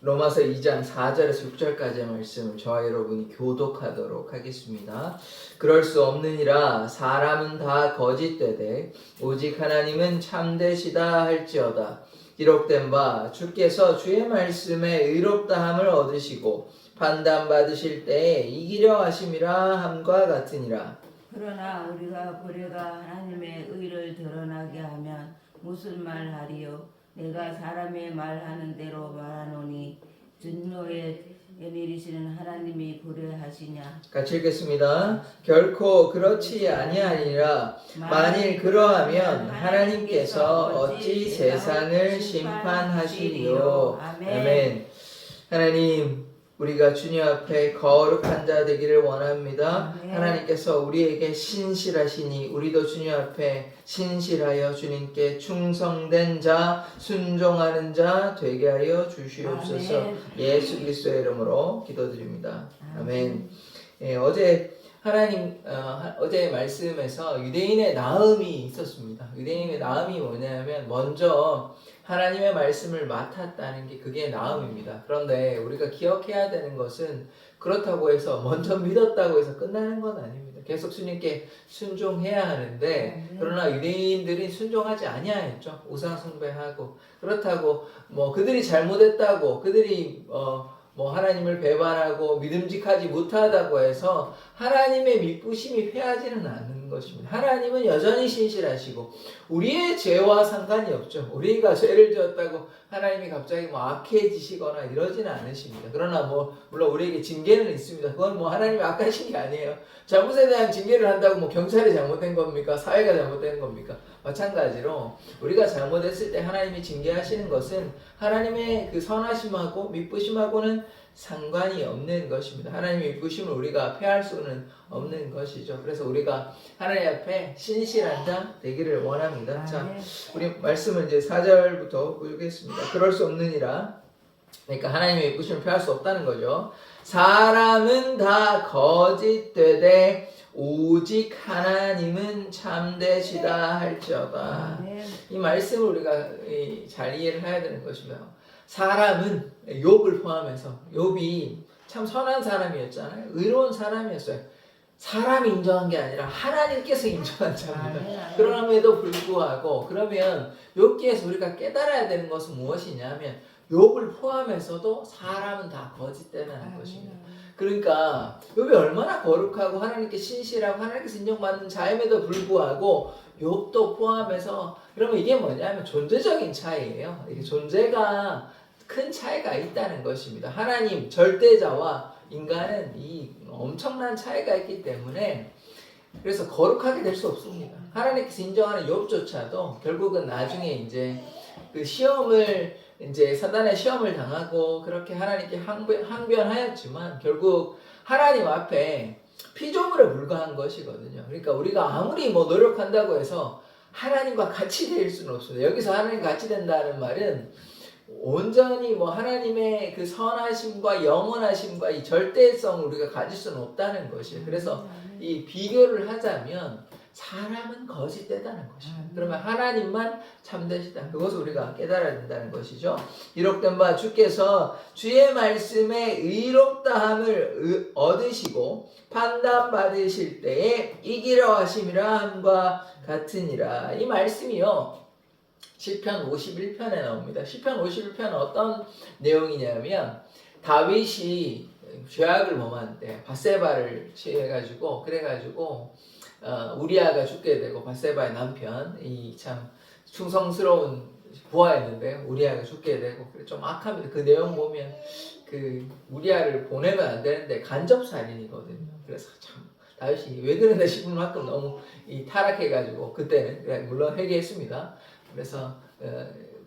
로마서 2장 4절에서 6절까지의 말씀을 저와 여러분이 교독하도록 하겠습니다. 그럴 수 없느니라 사람은 다 거짓되되 오직 하나님은 참되시다 할지어다. 기록된 바 주께서 주의 말씀에 의롭다함을 얻으시고 판단받으실 때에 이기려 하심이라 함과 같으니라. 그러나 우리가 고래가 하나님의 의를 드러나게 하면 무슨 말하리요? 내가 사람의 말하는 대로 말하노니 진노에 내리시는 하나님이 불의하시냐? 같이 읽겠습니다. 결코 그렇지 아니하니라. 만일 그러하면 하나님께서 어찌 세상을 심판하시리요. 아멘. 하나님, 우리가 주님 앞에 거룩한 자 되기를 원합니다. 하나님께서 우리에게 신실하시니 우리도 주님 앞에 신실하여 주님께 충성된 자, 순종하는 자 되게 하여 주시옵소서. 예수 그리스도의 이름으로 기도드립니다. 아멘. 어제 어제 말씀에서 유대인의 나음이 있었습니다. 유대인의 나음이 뭐냐면 먼저 하나님의 말씀을 맡았다는 게 그게 나음입니다. 그런데 우리가 기억해야 되는 것은 그렇다고 해서 먼저 믿었다고 해서 끝나는 건 아닙니다. 계속 주님께 순종해야 하는데 그러나 유대인들이 순종하지 아니하였죠. 우상 숭배하고 그렇다고 뭐 그들이 잘못했다고 그들이 하나님을 배반하고 믿음직하지 못하다고 해서 하나님의 미쁘심이 패하지는 않는 것입니다. 하나님은 여전히 신실하시고 우리의 죄와 상관이 없죠. 우리가 죄를 지었다고 하나님이 갑자기 악해지시거나 이러지는 않으십니다. 그러나 물론 우리에게 징계는 있습니다. 그건 하나님이 악하신 게 아니에요. 잘못에 대한 징계를 한다고 경찰이 잘못된 겁니까? 사회가 잘못된 겁니까? 마찬가지로 우리가 잘못했을 때 하나님이 징계하시는 것은 하나님의 그 선하심하고 미쁘심하고는 상관이 없는 것입니다. 하나님의 미쁘심을 우리가 패할 수는 없는 것이죠. 그래서 우리가 하나님 앞에 신실한 자 되기를 원합니다. 자, 우리 말씀을 이제 4절부터 보겠습니다. 그럴 수 없느니라. 그러니까 하나님의 미쁘심을 패할 수 없다는 거죠. 사람은 다 거짓되되 오직 하나님은 참되시다 할지어다. 이 말씀을 우리가 잘 이해를 해야 되는 것이며 사람은 욥을 포함해서 욥이 참 선한 사람이었잖아요. 의로운 사람이었어요. 사람이 인정한 게 아니라 하나님께서 인정한 자입니다. 그럼에도 불구하고 그러면 욥기에서 우리가 깨달아야 되는 것은 무엇이냐면 욥을 포함해서도 사람은 다 거짓되다는 것입니다. 그러니까 욥이 얼마나 거룩하고 하나님께 신실하고 하나님께서 인정받는 자임에도 불구하고 욥도 포함해서 그러면 이게 뭐냐면 존재적인 차이예요. 이게 존재가 큰 차이가 있다는 것입니다. 하나님 절대자와 인간은 이 엄청난 차이가 있기 때문에 그래서 거룩하게 될 수 없습니다. 하나님께서 인정하는 욥조차도 결국은 나중에 이제 그 시험을 이제 사단의 시험을 당하고 그렇게 하나님께 항변하였지만 결국 하나님 앞에 피조물에 불과한 것이거든요. 그러니까 우리가 아무리 노력한다고 해서 하나님과 같이 될 수는 없습니다. 여기서 하나님과 같이 된다는 말은 온전히 하나님의 그 선하심과 영원하심과 이 절대성을 우리가 가질 수는 없다는 것이에요. 그래서 이 비교를 하자면 사람은 거짓되다는 것입니다. 그러면 하나님만 참되시다. 그것을 우리가 깨달아야 된다는 것이죠. 기록된 바 주께서 주의 말씀에 의롭다함을 얻으시고 판단받으실 때에 이기려 하심이라 함과 같으니라. 이 말씀이요. 시편 51편에 나옵니다. 시편 51편은 어떤 내용이냐면 다윗이 죄악을 범하는데 밧세바를 취해가지고 그래가지고 우리아가 죽게 되고 밧세바의 남편 이 참 충성스러운 부하였는데 우리아가 죽게 되고 좀 악합니다. 그 내용 보면 그 우리아를 보내면 안 되는데 간접살인이거든요. 그래서 참 다윗이 왜 그러나 싶을 만큼 너무 타락해가지고 그때는 물론 회개했습니다. 그래서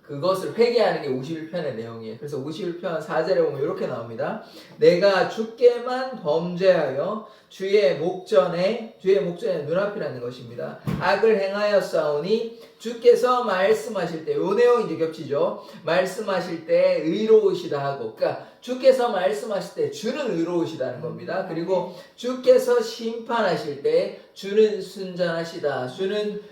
그것을 회개하는 게 51편의 내용이에요. 그래서 51편 4절에 보면 이렇게 나옵니다. 내가 주께만 범죄하여 주의 목전에 눈앞이라는 것입니다. 악을 행하였사오니 주께서 말씀하실 때, 요 내용이 이제 겹치죠. 말씀하실 때 의로우시다 하고, 그러니까 주께서 말씀하실 때 주는 의로우시다는 겁니다. 그리고 주께서 심판하실 때 주는 순전하시다, 주는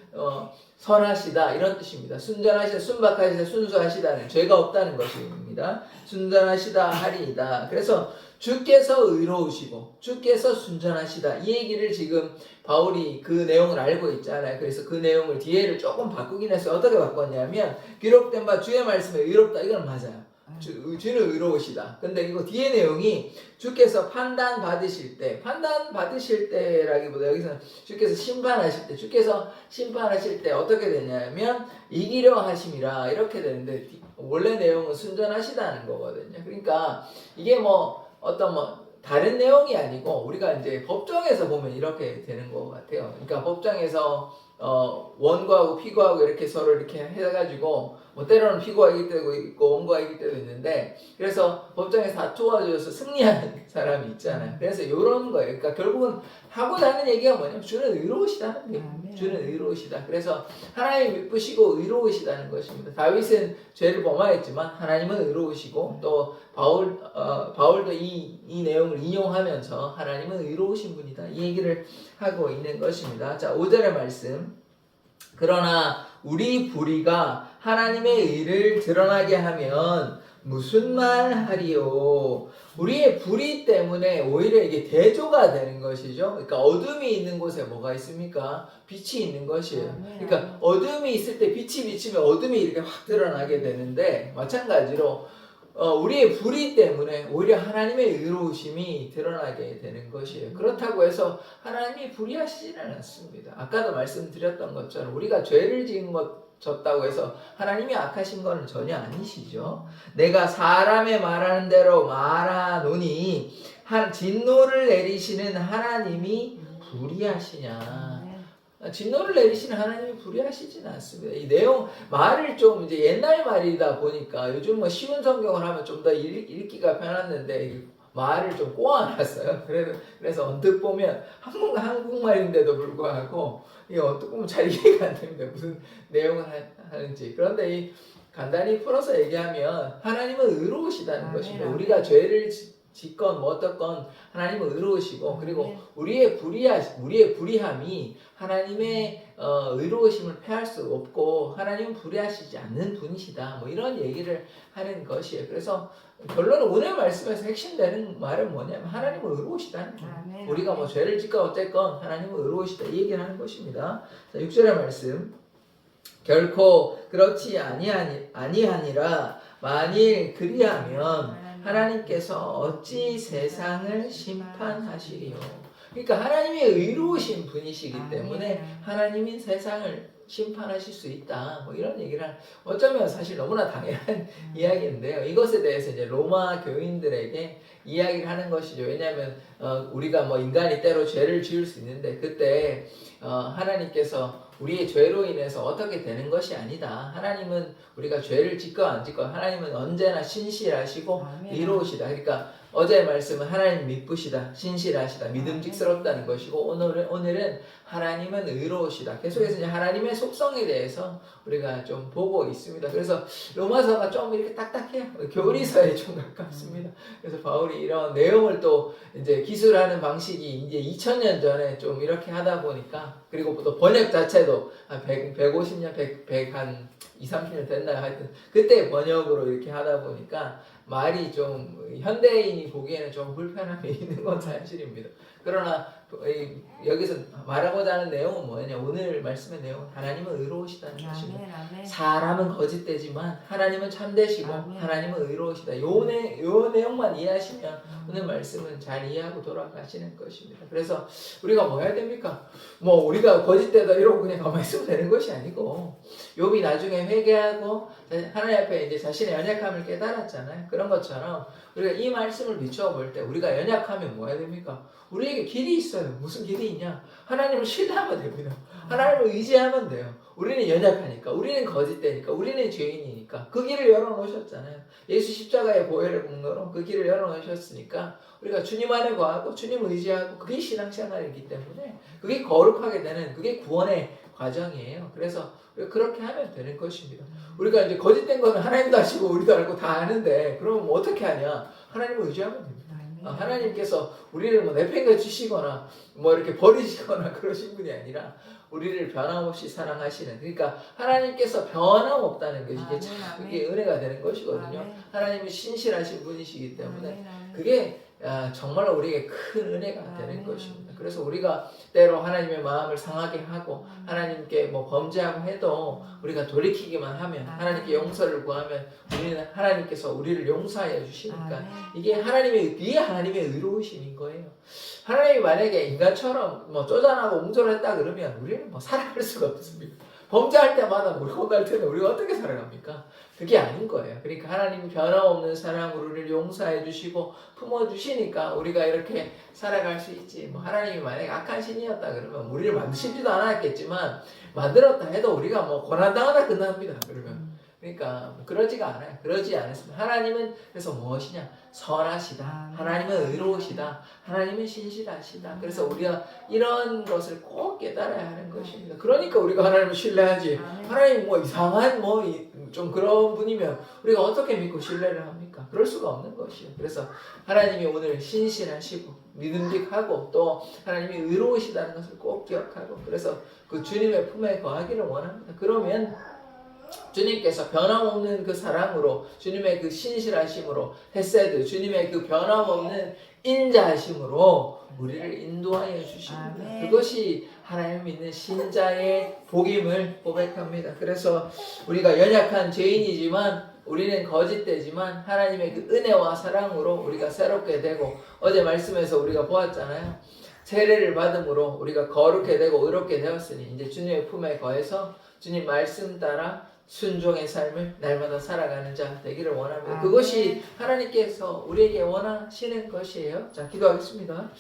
선하시다 이런 뜻입니다. 순전하시다, 순박하시다, 순수하시다는 죄가 없다는 것입니다. 내용입니다. 순전하시다 하리이다. 그래서 주께서 의로우시고 주께서 순전하시다. 이 얘기를 지금 바울이 그 내용을 알고 있잖아요. 그래서 그 내용을 뒤에를 조금 바꾸긴 했어요. 어떻게 바꿨냐면 기록된 바 주의 말씀에 의롭다. 이건 맞아요. 주는 의로우시다. 근데 이거 뒤에 내용이 주께서 판단 받으실 때라기보다 여기서는 주께서 심판하실 때 어떻게 되냐면 이기려 하심이라 이렇게 되는데 원래 내용은 순전하시다는 거거든요. 그러니까 이게 다른 내용이 아니고 우리가 이제 법정에서 보면 이렇게 되는 것 같아요. 그러니까 법정에서 원고하고 피고하고 이렇게 서로 이렇게 해가지고 때로는 피고가 이길 때도 있고 원고가 이길 때도 있는데 그래서 법정에서 다투어줘서 승리하는 사람이 있잖아요. 그래서 이런 거예요. 그러니까 결국은 하고자 하는 얘기가 뭐냐면 주는 의로우시다는 거예요. 주는 의로우시다. 그래서 하나님 미쁘시고 의로우시다는 것입니다. 다윗은 죄를 범하였지만 하나님은 의로우시고 또 바울도 이 내용을 인용하면서 하나님은 의로우신 분이다. 이 얘기를 하고 있는 것입니다. 자, 5절의 말씀. 그러나 우리 불의가 하나님의 의를 드러나게 하면 무슨 말 하리요? 우리의 불의 때문에 오히려 이게 대조가 되는 것이죠. 그러니까 어둠이 있는 곳에 뭐가 있습니까? 빛이 있는 것이에요. 그러니까 어둠이 있을 때 빛이 비치면 어둠이 이렇게 확 드러나게 되는데 마찬가지로 우리의 불의 때문에 오히려 하나님의 의로우심이 드러나게 되는 것이에요. 그렇다고 해서 하나님이 불의하시지는 않습니다. 아까도 말씀드렸던 것처럼 우리가 죄를 졌다고 해서 하나님이 악하신 것은 전혀 아니시죠. 내가 사람의 말하는 대로 말하노니 진노를 내리시는 하나님이 불의하시냐. 진노를 내리시는 하나님이 불의하시지는 않습니다. 이 내용 말을 좀 이제 옛날 말이다 보니까 요즘 쉬운 성경을 하면 좀 더 읽기가 편했는데 말을 좀 꼬아놨어요. 그래서 언뜻 보면 한국말인데도 불구하고 이게 언뜻 보면 잘 이해가 안 됩니다. 무슨 내용을 하는지. 그런데 간단히 풀어서 얘기하면 하나님은 의로우시다는 것입니다. 우리가 죄를 짓건 어떻건 하나님은 의로우시고 그리고 우리의 불의함이 하나님의 의로우심을 패할 수 없고 하나님은 불의하시지 않는 분이시다. 이런 얘기를 하는 것이에요. 그래서 결론은 오늘 말씀에서 핵심되는 말은 뭐냐면 하나님은 의로우시다는 거예요. 우리가 죄를 짓건 어쨌건 하나님은 의로우시다 이 얘기를 하는 것입니다. 자, 6절의 말씀. 결코 그렇지 아니하니라 만일 그리하면 하나님께서 어찌 세상을 심판하시리요. 그러니까 하나님이 의로우신 분이시기 때문에 하나님이 세상을 심판하실 수 있다. 이런 얘기를 어쩌면 사실 너무나 당연한 이야기인데요. 이것에 대해서 이제 로마 교인들에게 이야기를 하는 것이죠. 왜냐하면 우리가 인간이 때로 죄를 지을 수 있는데 그때 하나님께서 우리의 죄로 인해서 어떻게 되는 것이 아니다. 하나님은 우리가 죄를 짓건 안 짓건 하나님은 언제나 신실하시고 의로우시다. 그러니까 어제의 말씀은 하나님 미쁘시다, 신실하시다, 믿음직스럽다는 것이고 오늘은 하나님은 의로우시다. 계속해서 이제 하나님의 속성에 대해서 우리가 좀 보고 있습니다. 그래서 로마서가 좀 이렇게 딱딱해요. 교리서에 좀 가깝습니다. 그래서 바울이 이런 내용을 또 이제 기술하는 방식이 이제 2000년 전에 좀 이렇게 하다 보니까 그리고 또 번역 자체도 한 150년, 100 한 20, 30년 됐나요? 하여튼 그때 번역으로 이렇게 하다 보니까 말이 좀 현대인이 보기에는 좀 불편함이 있는 건 사실입니다. 그러나 여기서 말하고자 하는 내용은 뭐냐? 오늘 말씀의 내용은 하나님은 의로우시다는 것입니다. 사람은 거짓되지만 하나님은 참되시고 하나님은 의로우시다. 요 내용만 이해하시면 오늘 말씀은 잘 이해하고 돌아가시는 것입니다. 그래서 우리가 뭐 해야 됩니까? 우리가 거짓되다 이러고 그냥 가만히 있으면 되는 것이 아니고 욥이 나중에 회개하고 하나님 앞에 이제 자신의 연약함을 깨달았잖아요. 그런 것처럼 우리가 이 말씀을 비추어 볼 때 우리가 연약하면 뭐 해야 됩니까? 우리에게 길이 있어요. 무슨 길이 있냐? 하나님을 신뢰하면 됩니다. 하나님을 의지하면 돼요. 우리는 연약하니까, 우리는 거짓되니까, 우리는 죄인이니까 그 길을 열어놓으셨잖아요. 예수 십자가의 보혈의 공로로 그 길을 열어놓으셨으니까 우리가 주님 안에 거하고 주님 의지하고 그게 신앙생활이기 때문에 그게 거룩하게 되는 그게 구원의 과정이에요. 그래서 그렇게 하면 되는 것입니다. 우리가 이제 거짓된 거는 하나님도 아시고 우리도 알고 다 아는데 그러면 어떻게 하냐? 하나님을 의지하면 됩니다. 하나님께서 우리를 내팽개치시거나 이렇게 버리시거나 그러신 분이 아니라 우리를 변함없이 사랑하시는, 그러니까 하나님께서 변함없다는 것이 이게 참 이게 은혜가 되는 것이거든요. 하나님은 신실하신 분이시기 때문에 그게 정말로 우리에게 큰 은혜가 되는 것입니다. 그래서 우리가 때로 하나님의 마음을 상하게 하고 하나님께 뭐 범죄하고 해도 우리가 돌이키기만 하면, 하나님께 용서를 구하면 우리는 하나님께서 우리를 용서하여 주시니까 이게 하나님의 의로우심인 거예요. 하나님이 만약에 인간처럼 뭐 쪼잔하고 옹졸했다 그러면 우리는 뭐 살아갈 수가 없습니다. 범죄할 때마다 우리 혼날 텐데 우리가 어떻게 살아갑니까? 그게 아닌 거예요. 그러니까 하나님이 변함없는 사랑으로 우리를 용서해 주시고 품어 주시니까 우리가 이렇게 살아갈 수 있지. 뭐 하나님이 만약에 악한 신이었다 그러면 우리를 만드시지도 않았겠지만, 만들었다 해도 우리가 뭐 고난당하다 끝납니다. 그러면. 그러니까 그러지가 않아요. 그러지 않습니다. 하나님은 그래서 무엇이냐? 선하시다. 하나님은 의로우시다. 하나님은 신실하시다. 그래서 우리가 이런 것을 꼭 깨달아야 하는 것입니다. 그러니까 우리가 하나님을 신뢰하지. 하나님 뭐 이상한 뭐 좀 그런 분이면 우리가 어떻게 믿고 신뢰를 합니까? 그럴 수가 없는 것이요. 그래서 하나님이 오늘 신실하시고 믿음직하고 또 하나님이 의로우시다는 것을 꼭 기억하고, 그래서 그 주님의 품에 거하기를 원합니다. 그러면 주님께서 변함없는 그 사랑으로, 주님의 그 신실하심으로, 헤세드, 주님의 그 변함없는 인자하심으로 우리를 인도하여 주십니다. 그것이 하나님 믿는 신자의 복임을 고백합니다. 그래서 우리가 연약한 죄인이지만, 우리는 거짓되지만 하나님의 그 은혜와 사랑으로 우리가 새롭게 되고, 어제 말씀에서 우리가 보았잖아요. 세례를 받음으로 우리가 거룩해 되고 의롭게 되었으니 이제 주님의 품에 거해서 주님 말씀 따라 순종의 삶을 날마다 살아가는 자 되기를 원합니다. 그것이 하나님께서 우리에게 원하시는 것이에요. 자, 기도하겠습니다.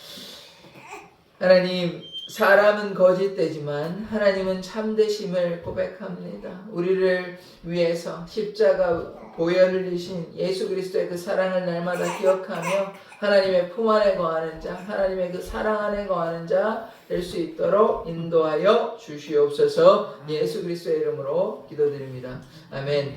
하나님, 사람은 거짓되지만 하나님은 참되심을 고백합니다. 우리를 위해서 십자가 보혈 흘리신 예수 그리스도의 그 사랑을 날마다 기억하며 하나님의 품 안에 거하는 자, 하나님의 그 사랑 안에 거하는 자 될 수 있도록 인도하여 주시옵소서. 예수 그리스도의 이름으로 기도드립니다. 아멘.